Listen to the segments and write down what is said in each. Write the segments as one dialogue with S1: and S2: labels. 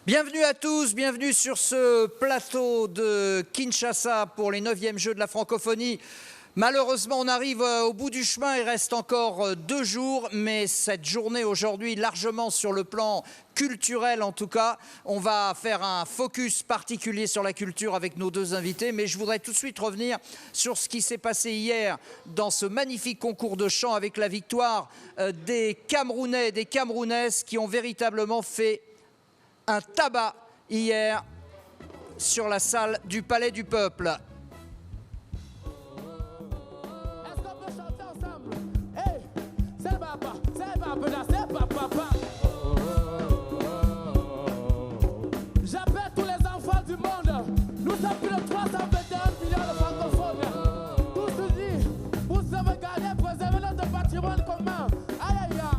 S1: Bienvenue à tous, bienvenue sur ce plateau de Kinshasa pour les 9e Jeux de la francophonie. Malheureusement, on arrive au bout du chemin, il reste encore 2 jours, mais cette journée aujourd'hui, largement sur le plan culturel en tout cas, on va faire un focus particulier sur la culture avec nos 2 invités, mais je voudrais tout de suite revenir sur ce qui s'est passé hier dans ce magnifique concours de chant avec la victoire des Camerounais et des Camerounaises qui ont véritablement fait un tabac hier sur la salle du Palais du Peuple.
S2: Est-ce qu'on peut chanter ensemble? Hey, c'est papa, c'est papa. J'appelle tous les enfants du monde. Nous sommes plus de 321 millions de francophones. Tous unis pour sauvegarder, préserver notre patrimoine commun. Aïe aïe aïe.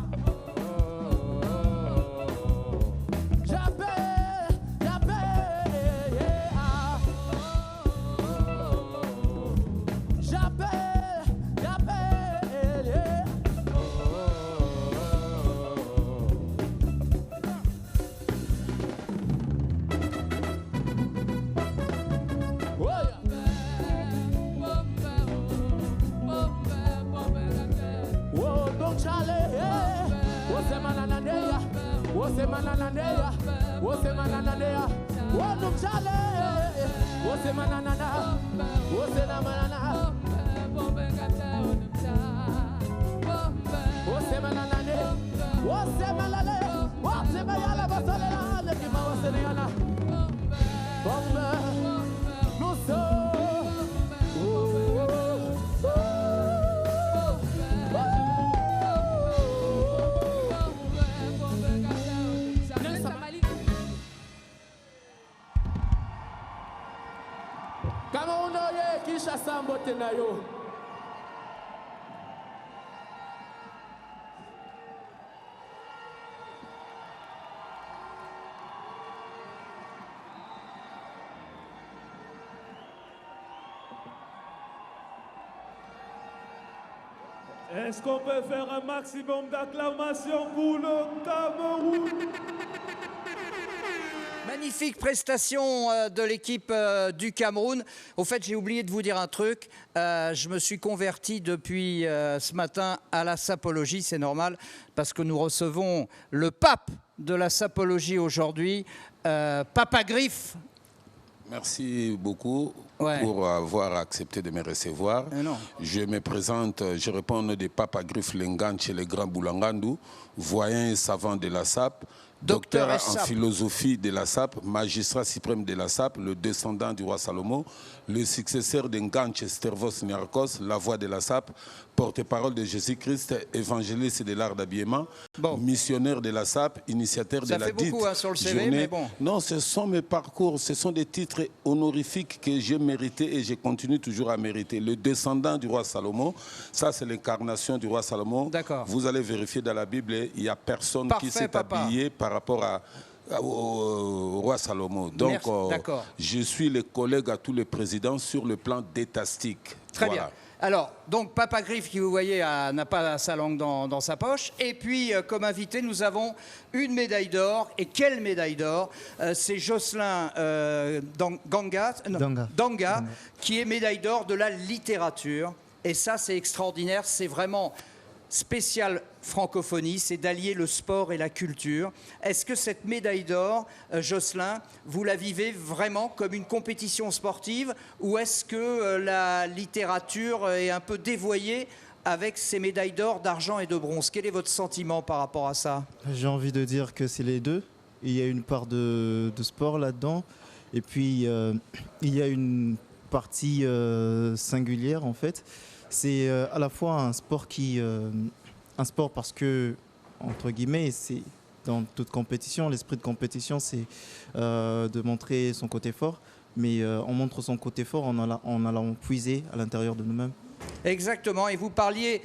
S3: Est-ce qu'on peut faire un maximum d'acclamations pour le Cameroun?
S1: Magnifique prestation de l'équipe du Cameroun. Au fait, j'ai oublié de vous dire un truc. Je me suis converti depuis ce matin à la sapologie. C'est normal parce que nous recevons le pape de la sapologie aujourd'hui, Papa Griff.
S4: Merci beaucoup pour avoir accepté de me recevoir. Je me présente, je réponds au nom de Papa Griff Lenganche, le grand Boulangandu, voyant et savant de la SAP, docteur en philosophie de la SAP, magistrat suprême de la SAP, le descendant du roi Salomon, le successeur d'Enganche Stervos Niarchos, la voix de la SAP, porte-parole de Jésus-Christ, évangéliste de l'art d'habillement, missionnaire de la SAP, initiateur de la dite
S1: beaucoup, sur le CV,
S4: journée.
S1: mais bon.
S4: Non, ce sont mes parcours, ce sont des titres honorifiques que j'ai mérités et je continue toujours à mériter. Le descendant du roi Salomon, ça c'est l'incarnation du roi Salomon. Vous allez vérifier dans la Bible, il n'y a personne qui s'est habillé par rapport au roi Salomon. Donc, je suis le collègue à tous les présidents sur le plan détastique.
S1: Très bien. Alors, donc, Papa Griff, qui vous voyez, n'a pas sa langue dans sa poche. Et puis, comme invité, nous avons une médaille d'or. Et quelle médaille d'or? C'est Jocelyn Danga, qui est médaille d'or de la littérature. Et ça, c'est extraordinaire. C'est vraiment spécial francophonie, c'est d'allier le sport et la culture. Est-ce que cette médaille d'or, Jocelyn, vous la vivez vraiment comme une compétition sportive ou est-ce que la littérature est un peu dévoyée avec ces médailles d'or, d'argent et de bronze? Quel est votre sentiment par rapport à ça?
S5: J'ai envie de dire que c'est les deux. Il y a une part de sport là-dedans et puis il y a une partie singulière en fait. C'est à la fois un sport un sport parce que, entre guillemets, c'est dans toute compétition, l'esprit de compétition, c'est de montrer son côté fort, mais on montre son côté fort en allant puiser à l'intérieur de nous-mêmes.
S1: Exactement, et vous parliez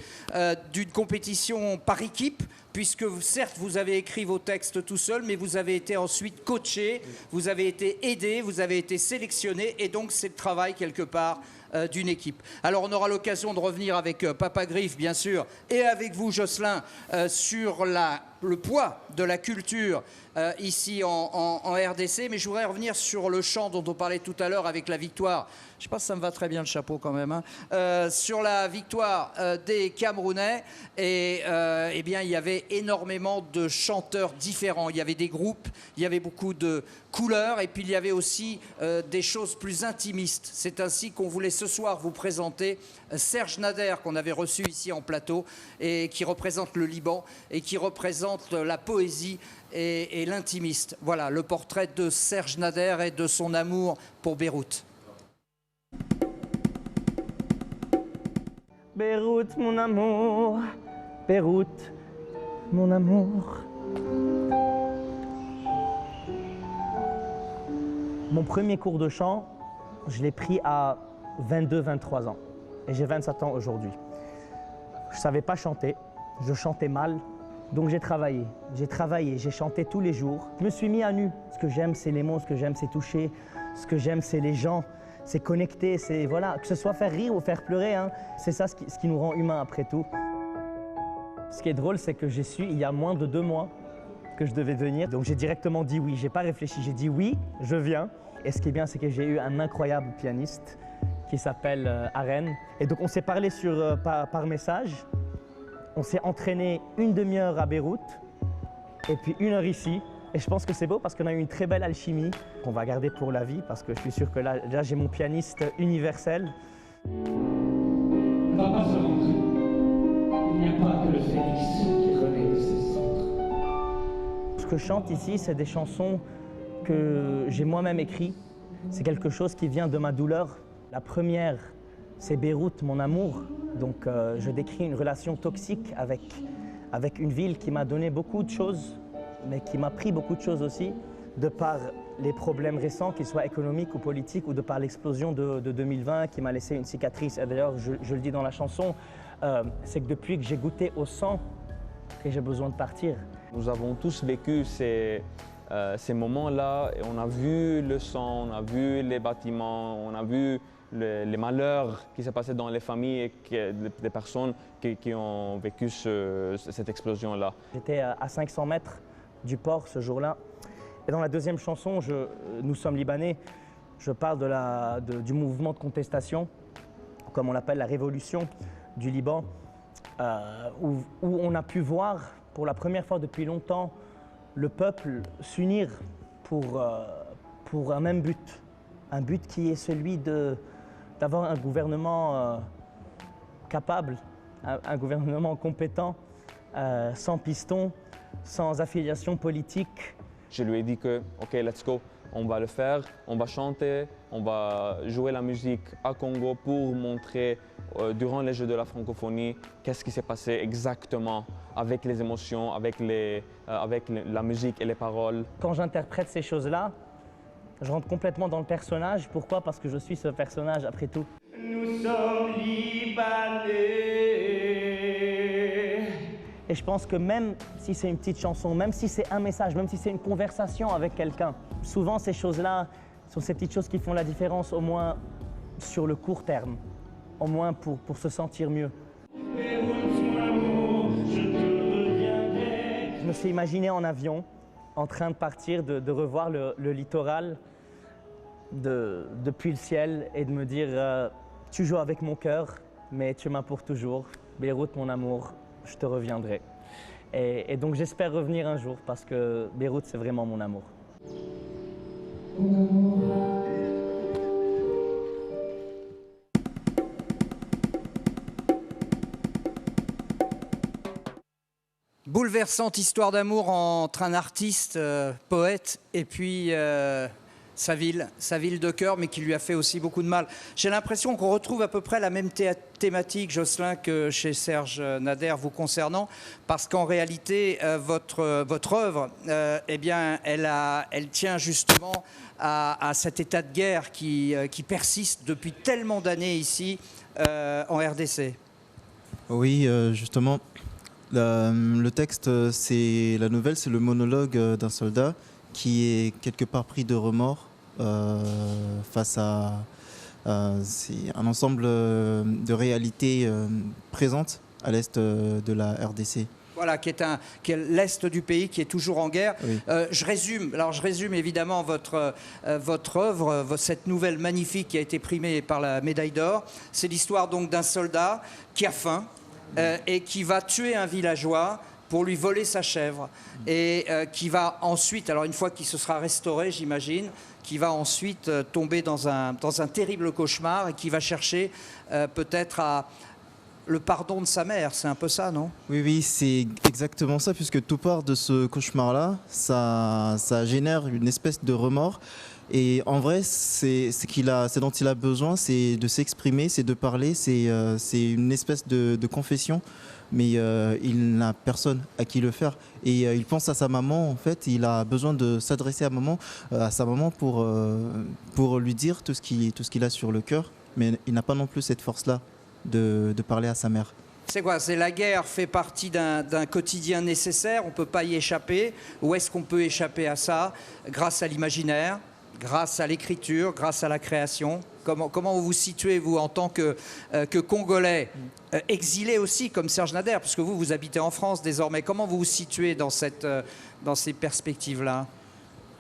S1: d'une compétition par équipe, puisque certes vous avez écrit vos textes tout seul, mais vous avez été ensuite coaché, vous avez été aidé, vous avez été sélectionné, et donc c'est le travail quelque part d'une équipe. Alors on aura l'occasion de revenir avec Papa Griff bien sûr, et avec vous Jocelyn, sur le poids de la culture ici en RDC, mais je voudrais revenir sur le chant dont on parlait tout à l'heure avec la victoire. Je ne sais pas si ça me va très bien le chapeau quand même, hein. Sur la victoire des Camerounais, et eh bien, il y avait énormément de chanteurs différents. Il y avait des groupes, il y avait beaucoup de couleurs, et puis il y avait aussi des choses plus intimistes. C'est ainsi qu'on voulait ce soir vous présenter Serge Nader, qu'on avait reçu ici en plateau, et qui représente le Liban, et qui représente la poésie et l'intimiste. Voilà, le portrait de Serge Nader et de son amour pour Beyrouth.
S6: Beyrouth, mon amour, Beyrouth, mon amour. Mon premier cours de chant, je l'ai pris à 22-23 ans. Et j'ai 27 ans aujourd'hui. Je ne savais pas chanter, je chantais mal. Donc j'ai travaillé, j'ai chanté tous les jours. Je me suis mis à nu. Ce que j'aime, c'est les mots, ce que j'aime, c'est toucher. Ce que j'aime, c'est les gens, c'est connecter, c'est voilà, que ce soit faire rire ou faire pleurer, hein, c'est ça ce qui nous rend humains après tout. Ce qui est drôle, c'est que j'ai su il y a moins de 2 mois que je devais venir. Donc j'ai directement dit oui, j'ai pas réfléchi, j'ai dit oui, je viens. Et ce qui est bien, c'est que j'ai eu un incroyable pianiste qui s'appelle Aren. Et donc on s'est parlé par message. On s'est entraîné 1 demi-heure à Beyrouth et puis 1 heure ici. Et je pense que c'est beau parce qu'on a eu une très belle alchimie qu'on va garder pour la vie parce que je suis sûr que là j'ai mon pianiste universel.
S7: On ne va pas se mentir. Il n'y a pas que le phénix qui renaît de ses cendres.
S6: Ce que je chante ici, c'est des chansons que j'ai moi-même écrites. C'est quelque chose qui vient de ma douleur. La première, c'est Beyrouth, mon amour. Donc je décris une relation toxique avec une ville qui m'a donné beaucoup de choses, mais qui m'a pris beaucoup de choses aussi, de par les problèmes récents, qu'ils soient économiques ou politiques, ou de par l'explosion de 2020 qui m'a laissé une cicatrice. Et d'ailleurs, je le dis dans la chanson, c'est que depuis que j'ai goûté au sang, que j'ai besoin de partir.
S8: Nous avons tous vécu ces moments-là, et on a vu le sang, on a vu les bâtiments, on a vu les malheurs qui se passaient dans les familles et des personnes qui ont vécu cette explosion-là.
S6: J'étais à 500 mètres du port ce jour-là. Et dans la deuxième chanson, Nous sommes Libanais, je parle du mouvement de contestation, comme on l'appelle la révolution du Liban, où on a pu voir pour la première fois depuis longtemps le peuple s'unir pour un même but. Un but qui est celui d'avoir un gouvernement capable, un gouvernement compétent, sans piston, sans affiliation politique.
S8: Je lui ai dit que, OK, let's go, on va le faire, on va chanter, on va jouer la musique à Congo pour montrer, durant les Jeux de la francophonie, qu'est-ce qui s'est passé exactement avec les émotions, avec la musique et les paroles.
S6: Quand j'interprète ces choses-là, je rentre complètement dans le personnage. Pourquoi? Parce que je suis ce personnage après tout.
S7: Nous sommes Libanais.
S6: Et je pense que même si c'est une petite chanson, même si c'est un message, même si c'est une conversation avec quelqu'un, souvent ces choses-là sont ces petites choses qui font la différence, au moins sur le court terme, au moins pour se sentir mieux. Je me suis imaginé en avion, en train de partir, de revoir le littoral depuis le ciel et de me dire tu joues avec mon cœur, mais tu m'as pour toujours. Beyrouth, mon amour, je te reviendrai. Et donc j'espère revenir un jour parce que Beyrouth, c'est vraiment mon amour.
S1: Bouleversante histoire d'amour entre un artiste, poète, et puis sa ville de cœur, mais qui lui a fait aussi beaucoup de mal. J'ai l'impression qu'on retrouve à peu près la même thématique, Jocelyn, que chez Serge Nader vous concernant, parce qu'en réalité, votre œuvre, eh bien, elle tient justement à cet état de guerre qui persiste depuis tellement d'années ici en RDC.
S5: Oui, justement, Le texte, la nouvelle, c'est le monologue d'un soldat qui est quelque part pris de remords face à c'est un ensemble de réalités présentes à l'est de la RDC.
S1: Voilà, qui est l'Est du pays, qui est toujours en guerre.
S5: Oui.
S1: Je résume évidemment votre œuvre, cette nouvelle magnifique qui a été primée par la médaille d'or. C'est l'histoire donc d'un soldat qui a faim et qui va tuer un villageois pour lui voler sa chèvre. Et qui va ensuite, alors une fois qu'il se sera restauré, j'imagine, qui va ensuite tomber dans un terrible cauchemar et qui va chercher peut-être le pardon de sa mère. C'est un peu ça, non?
S5: Oui, c'est exactement ça, puisque tout part de ce cauchemar-là, ça génère une espèce de remords. Et en vrai, c'est dont il a besoin, c'est de s'exprimer, c'est de parler, c'est une espèce de confession. Mais il n'a personne à qui le faire. Et il pense à sa maman, en fait. Il a besoin de s'adresser à sa maman pour lui dire tout ce qu'il a sur le cœur. Mais il n'a pas non plus cette force-là de parler à sa mère.
S1: C'est quoi? C'est la guerre fait partie d'un quotidien nécessaire, on ne peut pas y échapper. Ou est-ce qu'on peut échapper à ça grâce à l'imaginaire, grâce à l'écriture, grâce à la création? Comment vous vous situez, vous, en tant que Congolais, exilé aussi, comme Serge Nader, puisque vous habitez en France désormais. Comment vous vous situez dans ces perspectives-là?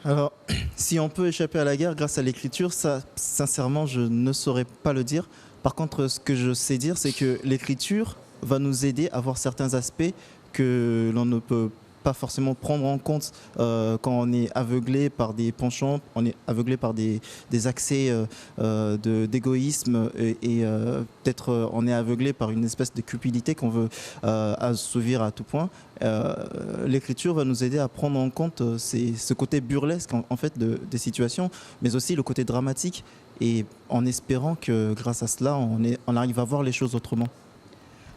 S5: Alors, si on peut échapper à la guerre grâce à l'écriture, ça, sincèrement, je ne saurais pas le dire. Par contre, ce que je sais dire, c'est que l'écriture va nous aider à voir certains aspects que l'on ne peut pas forcément prendre en compte quand on est aveuglé par des penchants, on est aveuglé par des accès d'égoïsme et peut-être on est aveuglé par une espèce de cupidité qu'on veut assouvir à tout point. L'écriture va nous aider à prendre en compte ce côté burlesque en fait des situations, mais aussi le côté dramatique, et en espérant que grâce à cela, on arrive à voir les choses autrement.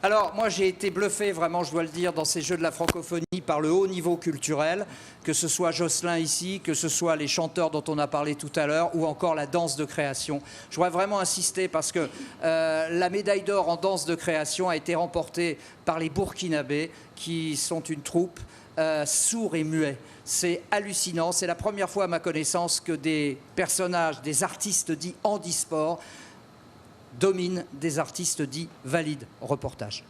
S1: Alors, moi, j'ai été bluffé, vraiment, je dois le dire, dans ces Jeux de la francophonie par le haut niveau culturel, que ce soit Jocelyn ici, que ce soit les chanteurs dont on a parlé tout à l'heure, ou encore la danse de création. Je voudrais vraiment insister parce que la médaille d'or en danse de création a été remportée par les Burkinabés, qui sont une troupe sourds et muets. C'est hallucinant. C'est la première fois, à ma connaissance, que des personnages, des artistes dits handisport, domine des artistes dits valides. Reportage.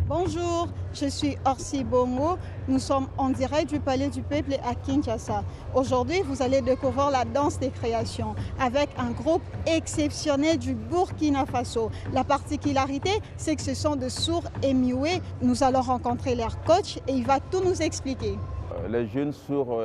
S9: Bonjour, je suis Orsi Bongo. Nous sommes en direct du Palais du Peuple à Kinshasa. Aujourd'hui, vous allez découvrir la danse des créations avec un groupe exceptionnel du Burkina Faso. La particularité, c'est que ce sont de sourds et muets. Nous allons rencontrer leur coach et il va tout nous expliquer.
S10: Les jeunes sourds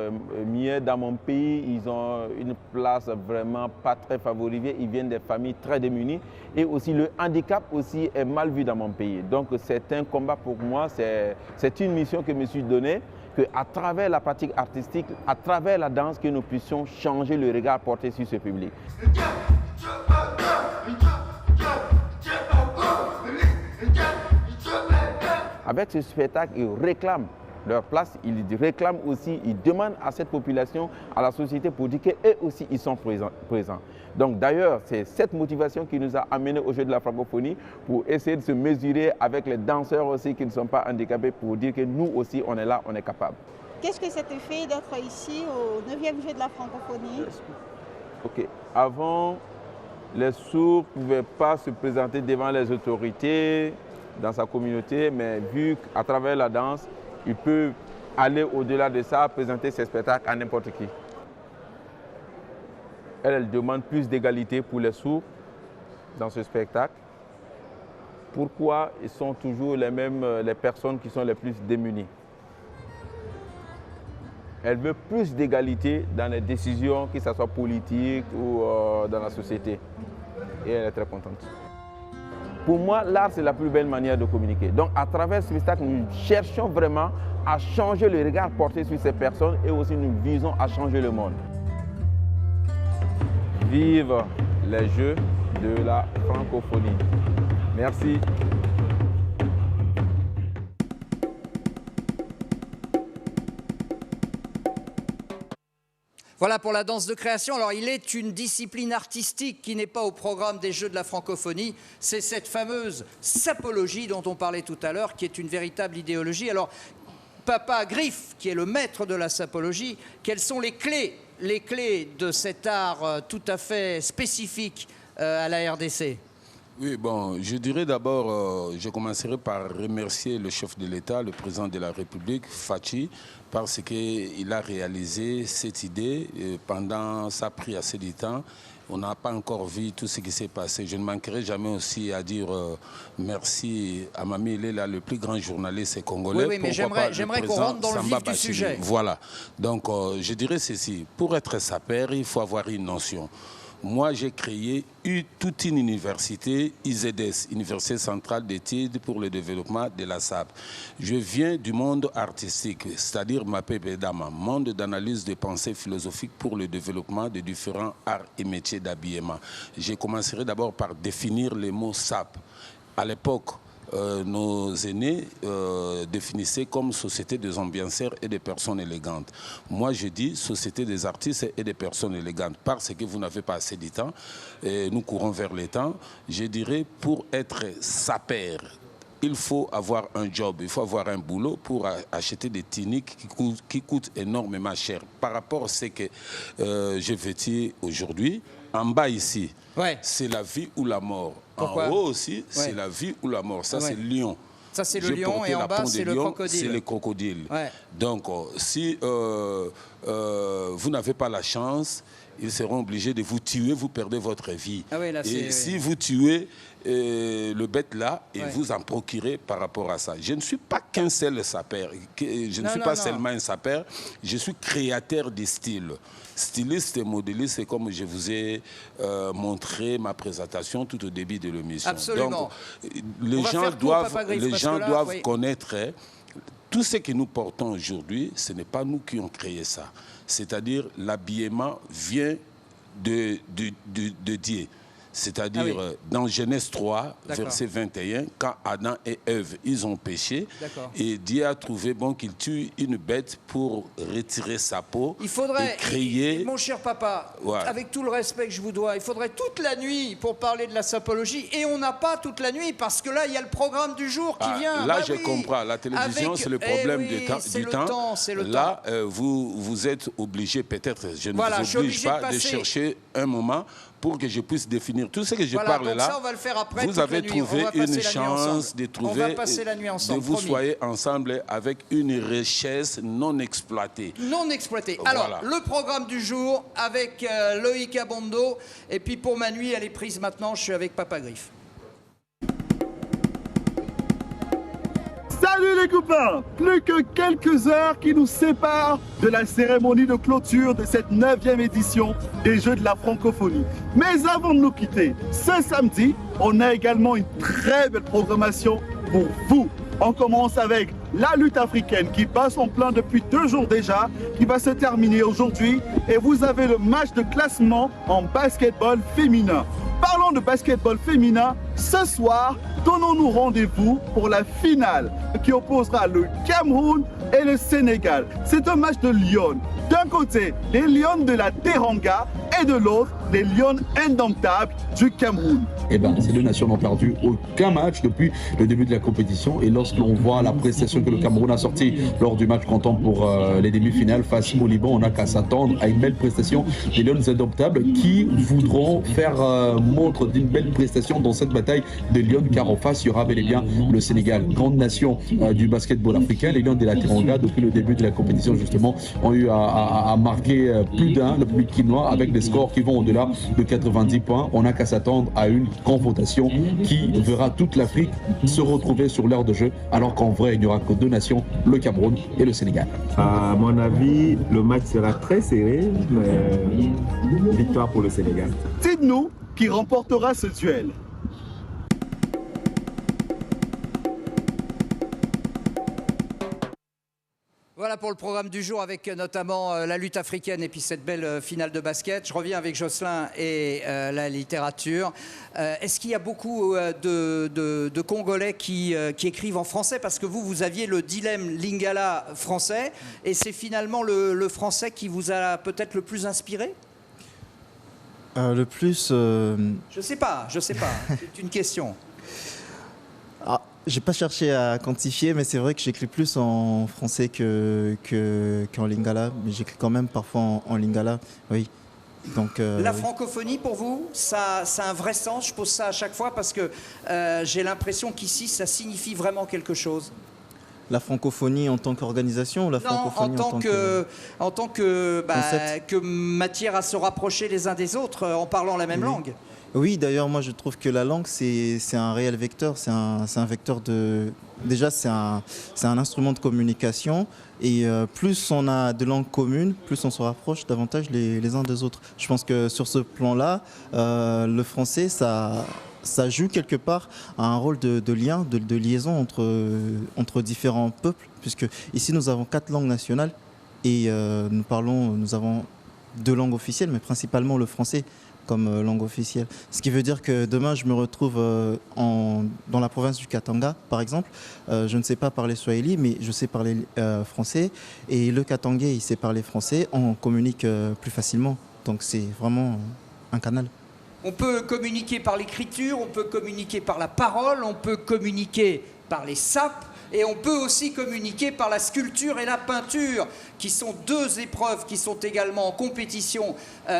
S10: muets dans mon pays, ils ont une place vraiment pas très favorisée. Ils viennent des familles très démunies et aussi le handicap aussi est mal vu dans mon pays. Donc c'est un combat pour moi, c'est une mission que je me suis donnée, qu'à travers la pratique artistique, à travers la danse, que nous puissions changer le regard porté sur ce public. Avec ce spectacle, ils réclament leur place, ils réclament aussi, ils demandent à cette population, à la société pour dire qu'eux aussi ils sont présents. Donc d'ailleurs, c'est cette motivation qui nous a amenés au Jeu de la francophonie pour essayer de se mesurer avec les danseurs aussi qui ne sont pas handicapés pour dire que nous aussi on est là, on est capable.
S9: Qu'est-ce que ça te fait d'être ici au 9e Jeu de la francophonie?
S10: Ok, avant, les sourds ne pouvaient pas se présenter devant les autorités dans sa communauté, mais vu qu'à travers la danse, il peut aller au-delà de ça, présenter ses spectacles à n'importe qui. Elle demande plus d'égalité pour les sourds dans ce spectacle. Pourquoi ils sont toujours les personnes qui sont les plus démunies? Elle veut plus d'égalité dans les décisions, que ce soit politiques ou dans la société. Et elle est très contente. Pour moi, l'art, c'est la plus belle manière de communiquer. Donc, à travers ce spectacle, nous cherchons vraiment à changer le regard porté sur ces personnes et aussi nous visons à changer le monde. Vive les Jeux de la francophonie. Merci.
S1: Voilà pour la danse de création. Alors, il est une discipline artistique qui n'est pas au programme des Jeux de la francophonie. C'est cette fameuse sapologie dont on parlait tout à l'heure, qui est une véritable idéologie. Alors, Papa Griff, qui est le maître de la sapologie, quelles sont les clés de cet art tout à fait spécifique à la RDC?
S4: Oui, bon, je dirais d'abord, je commencerai par remercier le chef de l'État, le président de la République, Fachi, parce qu'il a réalisé cette idée pendant, ça a pris assez de temps. On n'a pas encore vu tout ce qui s'est passé. Je ne manquerai jamais aussi à dire merci à Mami Lela, le plus grand journaliste congolais.
S1: Oui, mais j'aimerais qu'on rentre dans le vif du sujet.
S4: Voilà. Donc, je dirais ceci. Pour être sapeur, il faut avoir une notion. Moi, j'ai créé toute une université, IZS, Université centrale d'études pour le développement de la SAP. Je viens du monde artistique, c'est-à-dire Mapepedama, monde d'analyse de pensée philosophique pour le développement de différents arts et métiers d'habillement. Je commencerai d'abord par définir les mots SAP. À l'époque, nos aînés définissaient comme société des ambianceurs et des personnes élégantes. Moi, je dis société des artistes et des personnes élégantes parce que vous n'avez pas assez de temps. Et nous courons vers le temps. Je dirais, pour être sapeur, il faut avoir un job, il faut avoir un boulot pour acheter des tuniques qui coûtent énormément cher. Par rapport à ce que je vêtis aujourd'hui, en bas ici, c'est la vie ou la mort.
S1: Pourquoi?
S4: En haut aussi, c'est la vie ou la mort. Ça, c'est le lion.
S1: Ça, c'est le lion et en bas, c'est le crocodile.
S4: C'est le crocodile. Donc, si vous n'avez pas la chance, ils seront obligés de vous tuer, vous perdez votre vie. Et si vous tuez le bête là, et vous en procurez par rapport à ça. Je ne suis pas qu'un seul sapeur. Je ne suis pas seulement un sapeur, je suis créateur de style. Styliste et modéliste, c'est comme je vous ai montré ma présentation tout au début de l'émission.
S1: Absolument.
S4: Donc, les gens doivent connaître tout ce que nous portons aujourd'hui, ce n'est pas nous qui avons créé ça. C'est-à-dire l'habillement vient de Dieu. C'est-à-dire dans Genèse 3, verset 21, quand Adam et Ève, ils ont péché, et Dieu a trouvé bon qu'il tue une bête pour retirer sa peau.
S1: Il faudrait,
S4: et créer...
S1: mon cher papa, avec tout le respect que je vous dois, il faudrait toute la nuit pour parler de la sapologie, et on n'a pas toute la nuit, parce que là, il y a le programme du jour qui vient.
S4: Là, je comprends. La télévision, c'est le problème du temps. Là, vous êtes obligé, peut-être, je ne vous oblige pas, de chercher un moment pour que je puisse définir tout ce que je parle là.
S1: Ça, on va le faire après,
S4: vous avez trouvé une chance de trouver,
S1: on va passer la nuit ensemble,
S4: de vous soyez ensemble avec une richesse non exploitée.
S1: Non exploitée. Alors, le programme du jour avec Loïc Abondo. Et puis pour ma nuit, elle est prise maintenant. Je suis avec Papa Griff.
S11: Salut les copains! Plus que quelques heures qui nous séparent de la cérémonie de clôture de cette 9e édition des Jeux de la francophonie. Mais avant de nous quitter, ce samedi, on a également une très belle programmation pour vous. On commence avec la lutte africaine qui bat son plein depuis 2 jours déjà, qui va se terminer aujourd'hui. Et vous avez le match de classement en basketball féminin. Parlons de basketball féminin, ce soir, donnons-nous rendez-vous pour la finale qui opposera le Cameroun et le Sénégal. C'est un match de Lions. D'un côté, les Lions de la Teranga et de l'autre, les Lions indomptables du Cameroun.
S12: Eh bien, ces deux nations n'ont perdu aucun match depuis le début de la compétition. Et lorsque l'on voit la prestation que le Cameroun a sortie lors du match comptant pour les demi-finales face au Liban, on n'a qu'à s'attendre à une belle prestation des Lions indomptables qui voudront faire montre d'une belle prestation dans cette bataille des Lions, car en face, il y aura bel et bien le Sénégal, grande nation du basketball africain. Les Lions de la Teranga, depuis le début de la compétition, justement, ont eu à marquer plus d'un, le public quinois, avec des scores qui vont au-delà de 90 points. On n'a qu'à s'attendre à une confrontation qui verra toute l'Afrique se retrouver sur l'heure de jeu, alors qu'en vrai, il n'y aura que 2 nations, le Cameroun et le Sénégal.
S13: À mon avis, le match sera très serré, mais victoire pour le Sénégal.
S11: Dites-nous qui remportera ce duel.
S1: Voilà pour le programme du jour avec notamment la lutte africaine et puis cette belle finale de basket. Je reviens avec Jocelyn et la littérature. Est-ce qu'il y a beaucoup de Congolais qui écrivent en français? Parce que vous aviez le dilemme Lingala français et c'est finalement le français qui vous a peut-être le plus inspiré?
S5: Le plus...
S1: Je sais pas. C'est une question.
S5: Ah, j'ai pas cherché à quantifier, mais c'est vrai que j'écris plus en français qu'en lingala. Mais j'écris quand même parfois en lingala, oui. Donc,
S1: la francophonie, pour vous, ça a un vrai sens? Je pose ça à chaque fois parce que j'ai l'impression qu'ici, ça signifie vraiment quelque chose.
S5: La francophonie en tant qu'organisation ou la francophonie
S1: en tant que matière à se rapprocher les uns des autres en parlant la même langue?
S5: Oui, d'ailleurs, moi je trouve que la langue, c'est un réel vecteur. C'est un vecteur de... Déjà, c'est un instrument de communication. Et plus on a de langues communes, plus on se rapproche davantage les uns des autres. Je pense que sur ce plan-là, le français, ça joue quelque part un rôle de lien, de liaison entre différents peuples. Puisque ici, nous avons 4 langues nationales. Et nous avons 2 langues officielles, mais principalement le français comme langue officielle. Ce qui veut dire que demain, je me retrouve dans la province du Katanga, par exemple. Je ne sais pas parler swahili, mais je sais parler français. Et le Katangais, il sait parler français. On communique plus facilement. Donc c'est vraiment un canal.
S1: On peut communiquer par l'écriture, on peut communiquer par la parole, on peut communiquer par les sapes. Et on peut aussi communiquer par la sculpture et la peinture, qui sont 2 épreuves qui sont également en compétition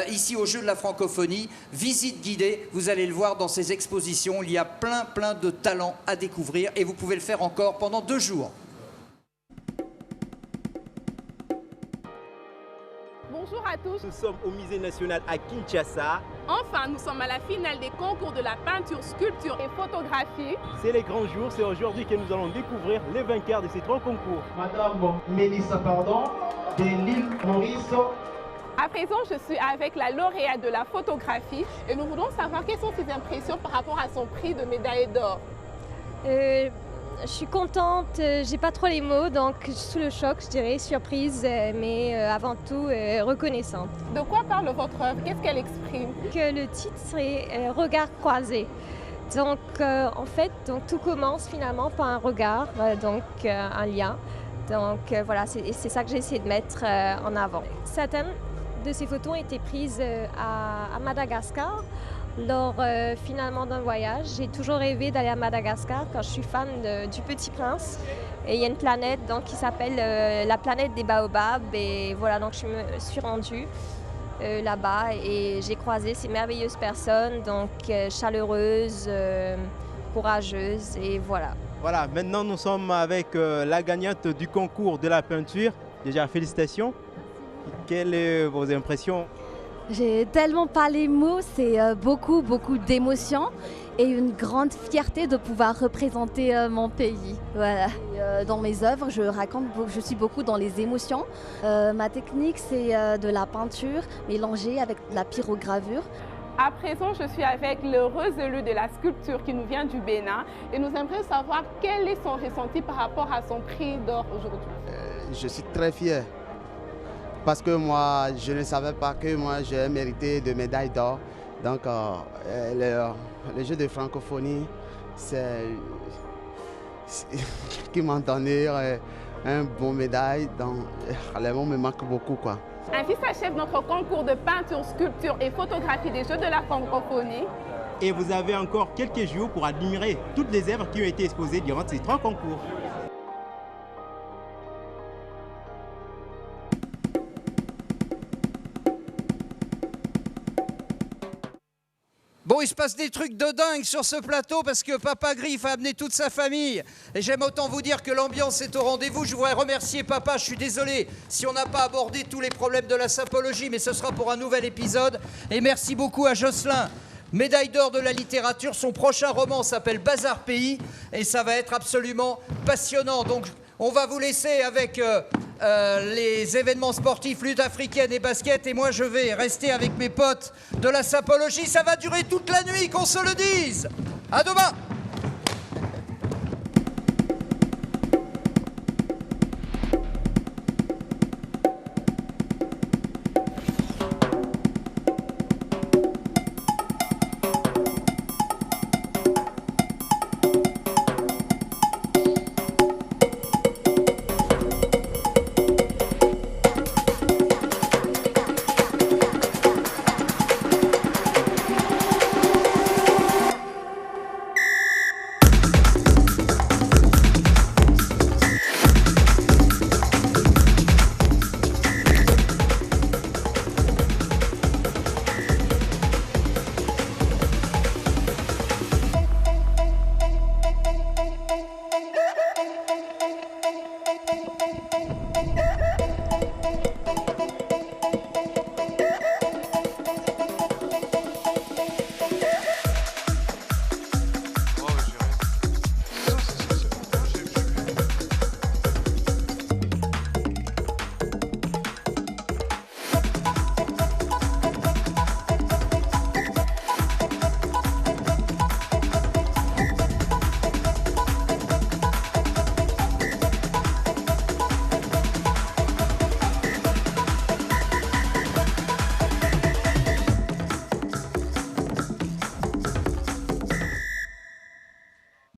S1: ici au Jeu de la Francophonie. Visite guidée, vous allez le voir dans ces expositions. Il y a plein de talents à découvrir et vous pouvez le faire encore pendant 2 jours.
S14: Bonjour à tous.
S15: Nous sommes au Musée national à Kinshasa.
S14: Enfin, nous sommes à la finale des concours de la peinture, sculpture et photographie.
S15: C'est les grands jours, c'est aujourd'hui que nous allons découvrir les vainqueurs de ces 3 concours.
S16: Madame Mélissa de l'île Maurice.
S14: À présent, je suis avec la lauréate de la photographie et nous voulons savoir quelles sont ses impressions par rapport à son prix de médaille d'or.
S17: Je suis contente, j'ai pas trop les mots, donc sous le choc, je dirais, surprise, mais avant tout reconnaissante.
S14: De quoi parle votre œuvre? Qu'est-ce qu'elle exprime?
S17: Que le titre serait Regard croisé. Donc en fait, tout commence finalement par un regard, un lien. Donc voilà, c'est ça que j'ai essayé de mettre en avant. Certaines de ces photos ont été prises à Madagascar. Lors finalement d'un voyage, j'ai toujours rêvé d'aller à Madagascar quand je suis fan du Petit Prince. Et il y a une planète qui s'appelle la planète des baobabs. Et voilà, donc je me suis rendue là-bas et j'ai croisé ces merveilleuses personnes, chaleureuses, courageuses et voilà.
S15: Voilà, maintenant nous sommes avec la gagnante du concours de la peinture. Déjà, félicitations. Quelles sont vos impressions?
S18: J'ai tellement pas les mots, c'est beaucoup d'émotions et une grande fierté de pouvoir représenter mon pays. Voilà. Et, dans mes œuvres, je suis beaucoup dans les émotions. Ma technique, c'est de la peinture mélangée avec de la pyrogravure.
S14: À présent, je suis avec l'heureuse élue de la sculpture qui nous vient du Bénin et nous aimerions savoir quel est son ressenti par rapport à son prix d'or aujourd'hui.
S19: Je suis très fier. Parce que moi, je ne savais pas que moi, j'ai mérité de médaille d'or. Donc, le jeu de francophonie, c'est qui m'a donné un bon médaille. Donc, les mots me manquent beaucoup, quoi.
S14: Ainsi s'achève notre concours de peinture, sculpture et photographie des Jeux de la francophonie.
S15: Et vous avez encore quelques jours pour admirer toutes les œuvres qui ont été exposées durant ces 3 concours.
S1: Bon, il se passe des trucs de dingue sur ce plateau parce que Papa Griff a amené toute sa famille. Et j'aime autant vous dire que l'ambiance est au rendez-vous. Je voudrais remercier Papa, je suis désolé si on n'a pas abordé tous les problèmes de la sapologie, mais ce sera pour un nouvel épisode. Et merci beaucoup à Jocelyn, médaille d'or de la littérature. Son prochain roman s'appelle Bazar Pays et ça va être absolument passionnant. Donc on va vous laisser avec les événements sportifs, lutte africaine et basket. Et moi, je vais rester avec mes potes de la sapologie. Ça va durer toute la nuit, qu'on se le dise. À demain.